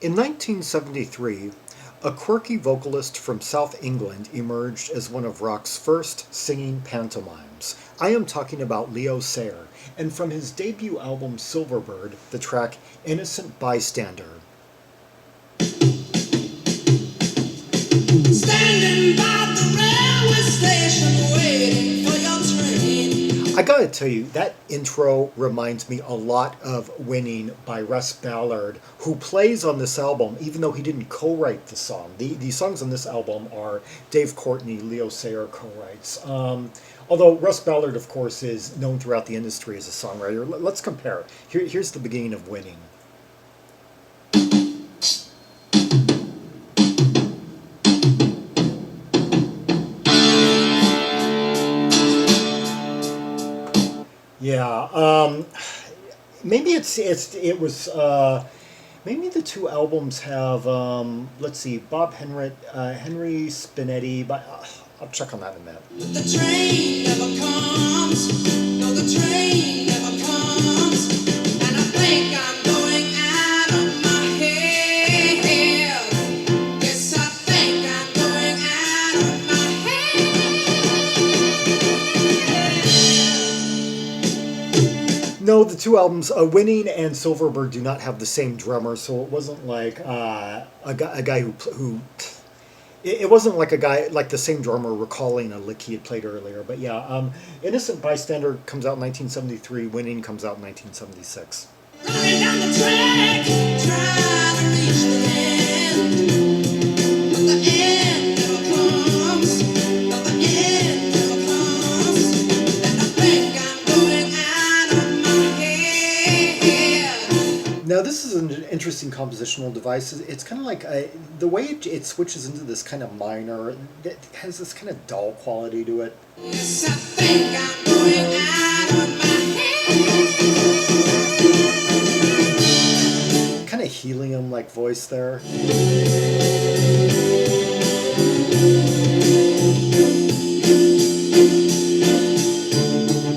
In 1973, a quirky vocalist from South England emerged as one of rock's first singing pantomimes. I am talking about Leo Sayer, and from his debut album Silverbird, the track Innocent Bystander. Standing by the railway station waiting for your train. I gotta tell you, that intro reminds me a lot of Winning by Russ Ballard, who plays on this album, even though he didn't co-write the song. The songs on this album are Dave Courtney, Leo Sayer co-writes. Although Russ Ballard, of course, is known throughout the industry as a songwriter. Let's compare. Here's the beginning of Winning. Yeah, maybe it was maybe the two albums have let's see, Bob Henrit, Henry Spinetti, but I'll check on that in a minute. The train never comes. No, the train never comes, and I think I'm going out of my head. Yes, I think I'm going out of my head. No, the two albums, Winning and Silverbird, do not have the same drummer, so it wasn't like a guy who it wasn't like a guy, like the same drummer recalling a lick he had played earlier. But yeah, Innocent Bystander comes out in 1973, Winning comes out in 1976. Running down the track, trying to reach the end, but the end never comes, but the end never comes, and I think I'm going out of my head. Now this is an interesting compositional device. It's kind of like the way it switches into this kind of minor. It has this kind of dull quality to it. Yes, I think I'm going out of my head. Kind of helium-like voice there.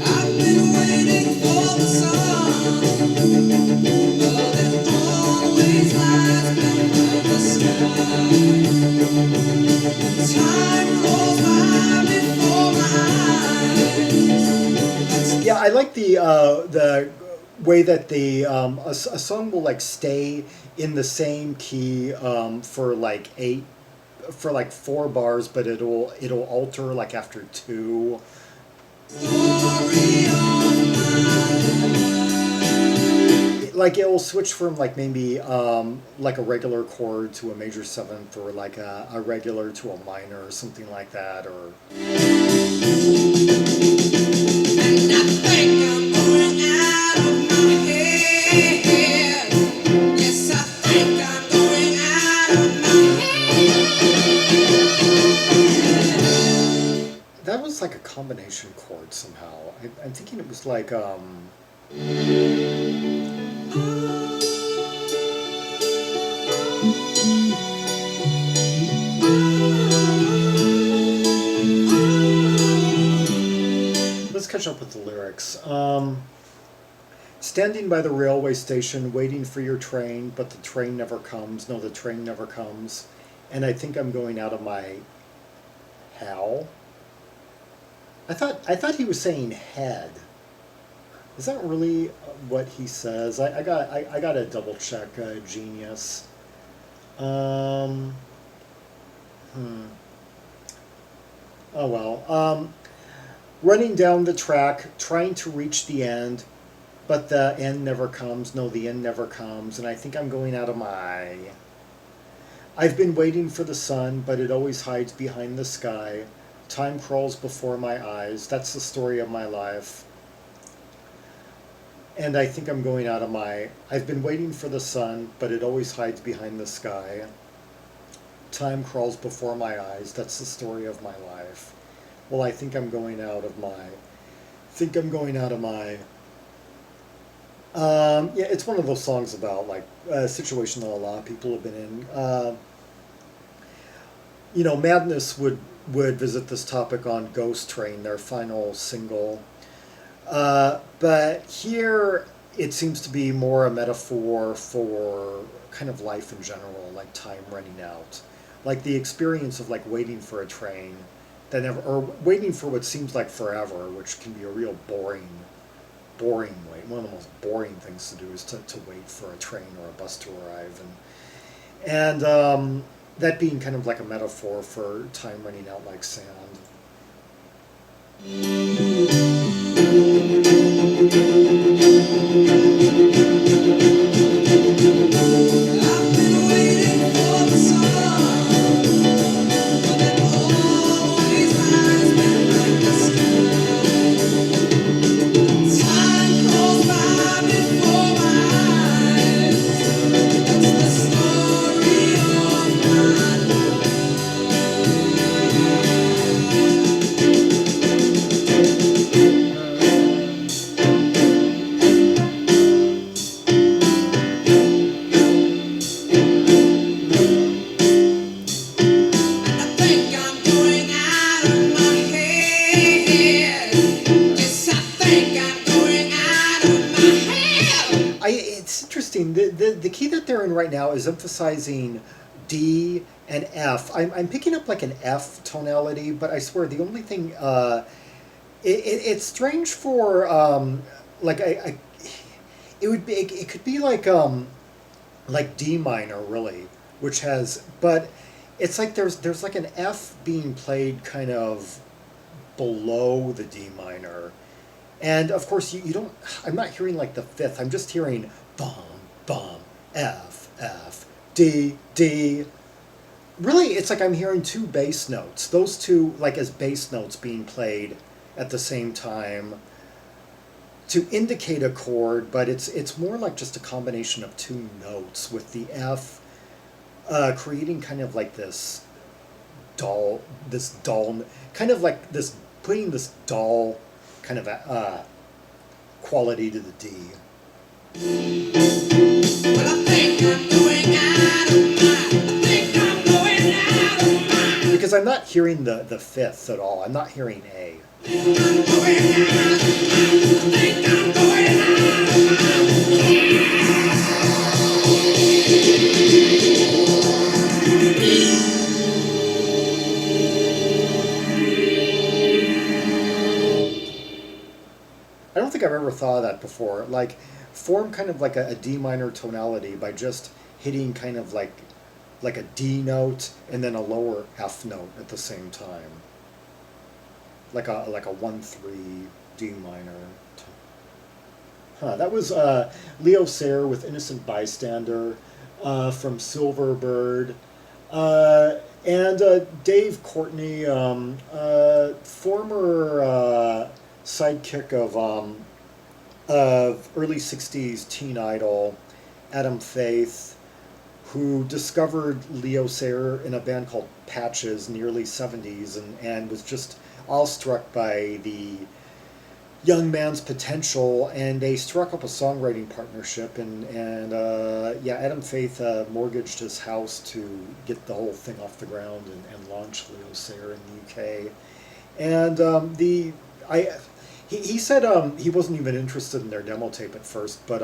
I've been waiting for the sun, but it always lies behind the sky. Time rolls by before my eyes. Yeah, I like the way that a song will like stay in the same key for like 4 bars, but it'll alter like after 2. Like it will switch from like maybe like a regular chord to a major seventh, or like a regular to a minor or something like that, or. And I think I'm going out of my head. Yes, I think I'm going out of my head. That was like a combination chord somehow. I'm thinking it was like let's catch up with the lyrics. Standing by the railway station, waiting for your train, but the train never comes. No, the train never comes. And I think I'm going out of my how? I thought he was saying head. Is that really what he says? I got to double check. Genius. Oh well. Running down the track, trying to reach the end, but the end never comes. No, the end never comes, and I think I'm going out of my. I've been waiting for the sun, but it always hides behind the sky. Time crawls before my eyes. That's the story of my life. And I think I'm going out of my. I've been waiting for the sun, but it always hides behind the sky. Time crawls before my eyes. That's the story of my life. Well, I think I'm going out of my. Think I'm going out of my. Yeah, it's one of those songs about like a situation that a lot of people have been in. Madness would visit this topic on Ghost Train, their final single. But here, it seems to be more a metaphor for kind of life in general, like time running out, like the experience of like waiting for a train that never, or waiting for what seems like forever, which can be a real boring wait. One of the most boring things to do is to wait for a train or a bus to arrive, and that being kind of like a metaphor for time running out like sand. It's interesting. The key that they're in right now is emphasizing D and F. I'm picking up like an F tonality, but I swear the only thing it's strange for like it would be it could be like D minor really, which has, but it's like there's like an F being played kind of below the D minor. And of course, you don't. I'm not hearing like the fifth. I'm just hearing bum bum F F D D. Really, it's like I'm hearing two bass notes. Those two like as bass notes being played at the same time to indicate a chord, but it's more like just a combination of two notes with the F creating kind of like this dull, kind of like this putting this dull kind of quality to the D. Well, I think I'm going out of mind. I think I'm going out of mind. Because I'm not hearing the fifth at all. I'm not hearing A. I think I'm going out of mind. I think I'm going out of mind. I don't think I've ever thought of that before. Like, form kind of like a D minor tonality by just hitting kind of like a D note and then a lower F note at the same time. Like a 1-3 D minor. Huh, that was Leo Sayer with Innocent Bystander from Silverbird. And Dave Courtney, former sidekick of early 60s teen idol Adam Faith, who discovered Leo Sayer in a band called Patches in the early 70s and was just awestruck by the young man's potential, and they struck up a songwriting partnership, and yeah, Adam Faith mortgaged his house to get the whole thing off the ground and launch Leo Sayer in the UK. And he said he wasn't even interested in their demo tape at first, but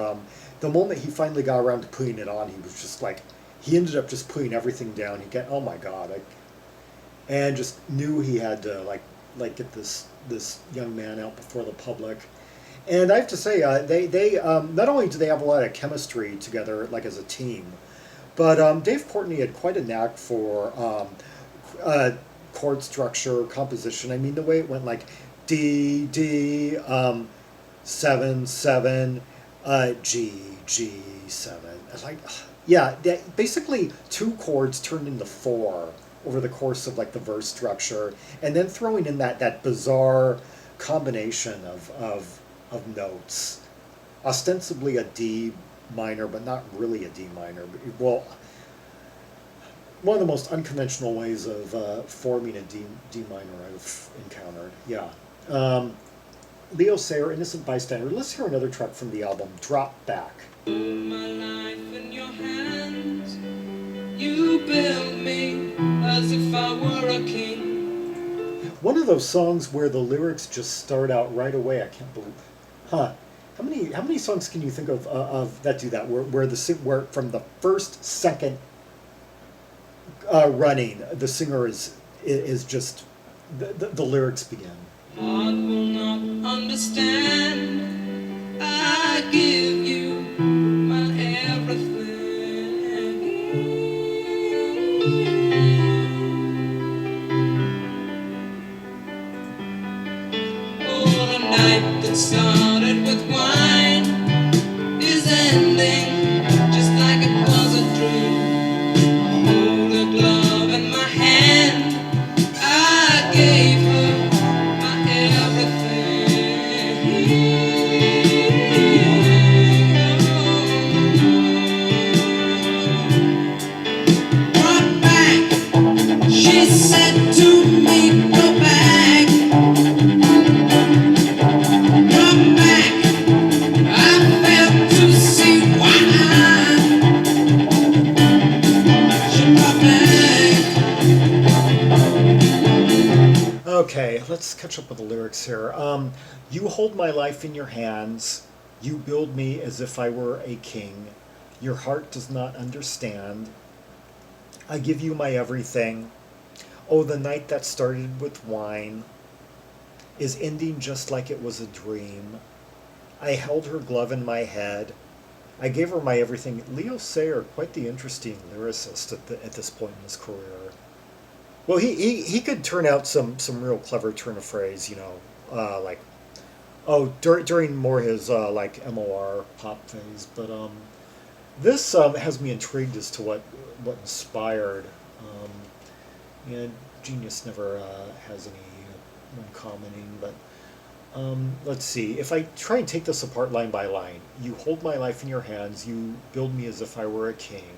the moment he finally got around to putting it on, he was just like, he ended up just putting everything down. He got, oh my god, and just knew he had to like get this young man out before the public. And I have to say, they not only do they have a lot of chemistry together, like as a team, but Dave Courtney had quite a knack for chord structure, composition. I mean, the way it went like D D 7 7 G G 7. It's like, yeah, basically two chords turned into four over the course of like the verse structure, and then throwing in that bizarre combination of notes, ostensibly a D minor, but not really a D minor. Well, one of the most unconventional ways of forming a D minor I've encountered. Yeah. Leo Sayer, Innocent Bystander. Let's hear another track from the album, Drop Back. My life in your hands, you build me as if I were a king. One of those songs where the lyrics just start out right away. I can't believe, huh? how many songs can you think of that do that where where from the first second running the singer is just the lyrics begin. Heart will not understand. I give you my everything. Oh, the night that started with wine is ending just like it was a dream. I hold a glove in my hand. I gave her my everything. Come back, she said to me, go back. Come back, I failed to see why. She brought back. Okay, let's catch up with the lyrics here. You hold my life in your hands. You build me as if I were a king. Your heart does not understand. I give you my everything. Oh, the night that started with wine is ending just like it was a dream. I held her glove in my head. I gave her my everything. Leo Sayer, quite the interesting lyricist at this point in his career. Well, he could turn out some real clever turn of phrase, like during more his like MOR pop phase. But this has me intrigued as to what inspired. Genius never has any one commenting, but let's see. If I try and take this apart line by line, you hold my life in your hands. You build me as if I were a king.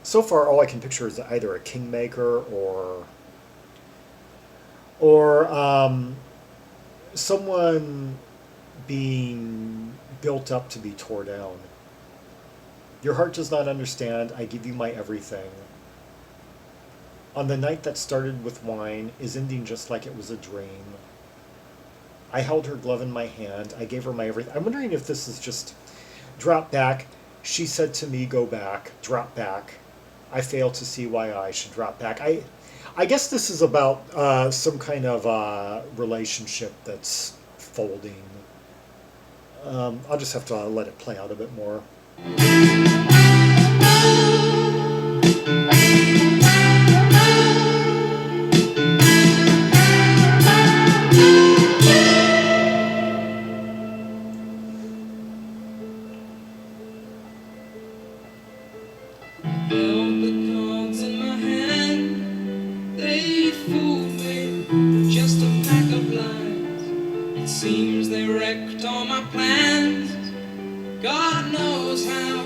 So far, all I can picture is either a kingmaker or someone being built up to be torn down. Your heart does not understand. I give you my everything. On the night that started with wine is ending just like it was a dream. I held her glove in my hand. I gave her my everything. I'm wondering if this is just drop back. She said to me, go back, drop back. I fail to see why I should drop back. I guess this is about some kind of relationship that's folding. I'll just have to let it play out a bit more. Held the cards in my hand. They fooled me, just a pack of lies. It seems they wrecked all my plans. God knows how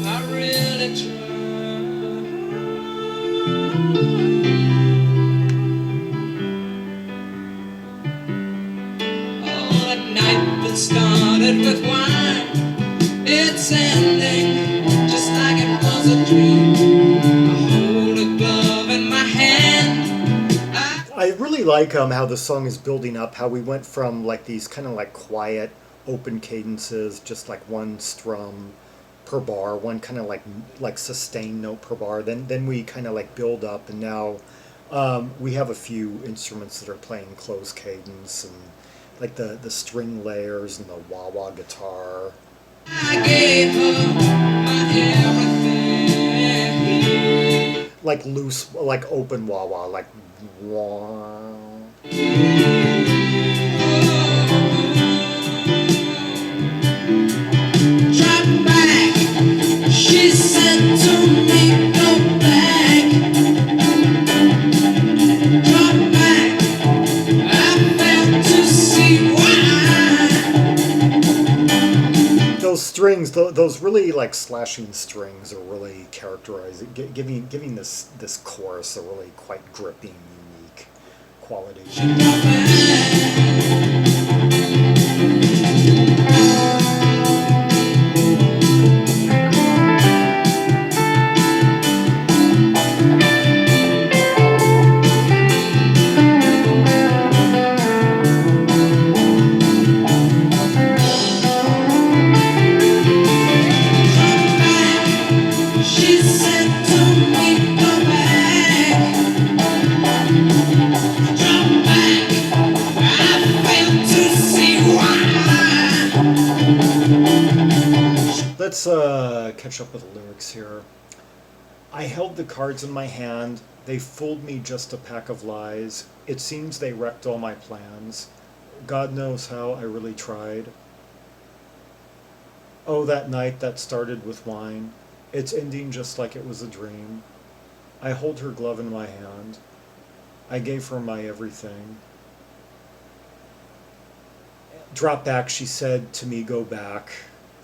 I really tried. Oh, that night that started with wine, it's ending just like it was a dream. I hold a glove in my hand. I really like how the song is building up, how we went from like these kind of like quiet open cadences, just like one strum per bar, one kind of like sustained note per bar. Then we kind of like build up, and now we have a few instruments that are playing closed cadence, and like the string layers and the wah wah guitar. I gave her my everything. Like loose, like open wah wah, like wah. Drop back, she said to me, go back. Drop back, I failed to see why. Those strings, those really like slashing strings, are really characterizing, giving this chorus a really quite gripping, unique quality. Let's catch up with the lyrics here. I held the cards in my hand. They fooled me, just a pack of lies. It seems they wrecked all my plans. God knows how I really tried. Oh, that night that started with wine. It's ending just like it was a dream. I hold her glove in my hand. I gave her my everything. Drop back, she said to me, go back.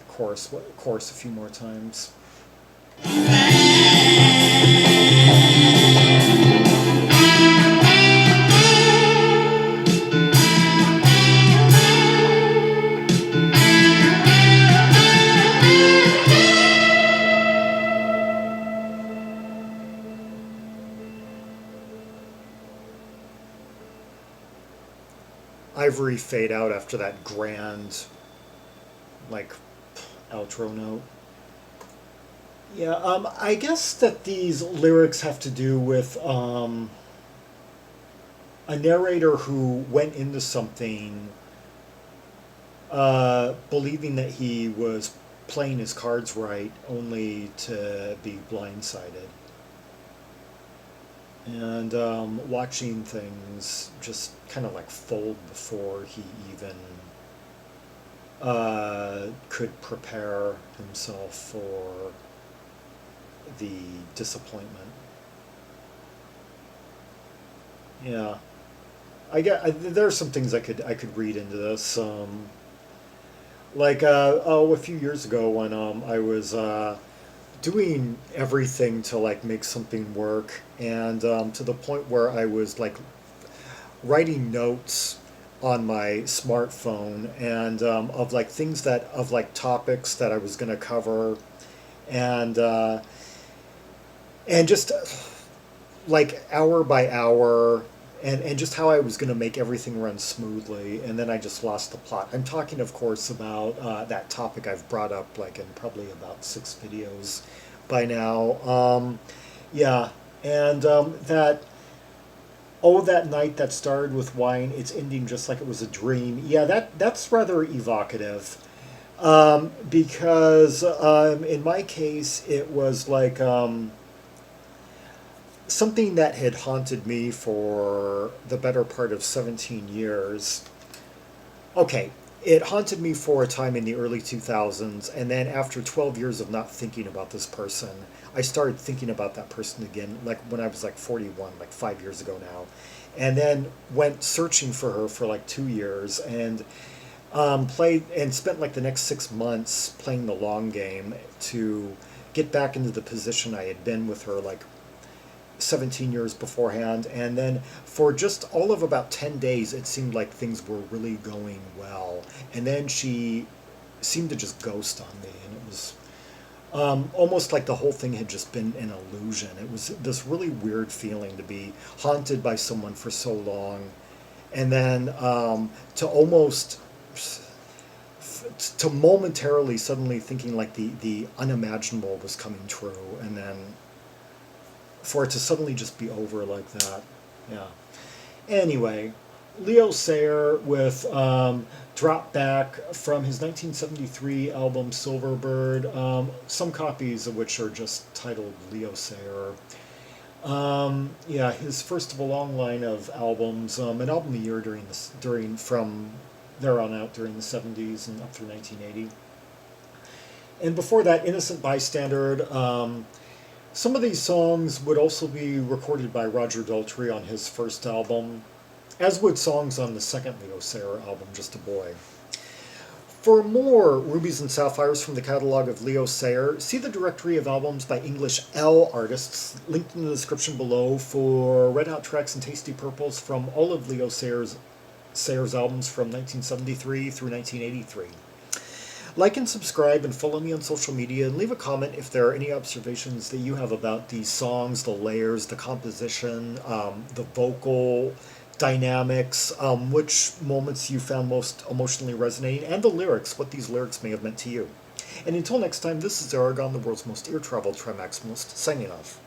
Chorus a few more times. Ivory fade out after that grand, like, outro note. Yeah, I guess that these lyrics have to do with a narrator who went into something believing that he was playing his cards right, only to be blindsided. And watching things just kind of like fold before he even could prepare himself for the disappointment. Yeah, there are some things I could read into this. Like a few years ago when I was doing everything to like make something work, and to the point where I was like writing notes on my smartphone and of like things of like topics that I was going to cover, and just like hour by hour, and just how I was going to make everything run smoothly, and then I just lost the plot. I'm talking, of course, about that topic I've brought up like in probably about 6 videos by now. Yeah, and that, oh, that night that started with wine, it's ending just like it was a dream. Yeah, that's rather evocative, because in my case, it was like something that had haunted me for the better part of 17 years. Okay, it haunted me for a time in the early 2000s, and then after 12 years of not thinking about this person, I started thinking about that person again, like when I was like 41, like 5 years ago now, and then went searching for her for like 2 years, and played and spent like the next 6 months playing the long game to get back into the position I had been with her like 17 years beforehand. And then for just all of about 10 days, it seemed like things were really going well. And then she seemed to just ghost on me. And it was almost like the whole thing had just been an illusion. It was this really weird feeling to be haunted by someone for so long. And then to almost, to momentarily suddenly thinking like the unimaginable was coming true. And then for it to suddenly just be over like that. Yeah. Anyway, Leo Sayer with Drop Back from his 1973 album Silverbird, some copies of which are just titled Leo Sayer. Yeah, his first of a long line of albums, an album a year from there on out during the 70s and up through 1980. And before that, Innocent Bystander. Some of these songs would also be recorded by Roger Daltrey on his first album, as would songs on the second Leo Sayer album, Just a Boy. For more Rubies and Sapphires from the catalog of Leo Sayer, see the directory of albums by English L artists, linked in the description below, for Red Hot tracks and tasty purples from all of Leo Sayer's albums from 1973 through 1983. Like and subscribe and follow me on social media, and leave a comment if there are any observations that you have about these songs, the layers, the composition, the vocal dynamics, which moments you found most emotionally resonating, and the lyrics, what these lyrics may have meant to you. And until next time, this is Zaragon, the world's most ear-traveled trimaximalist, signing off.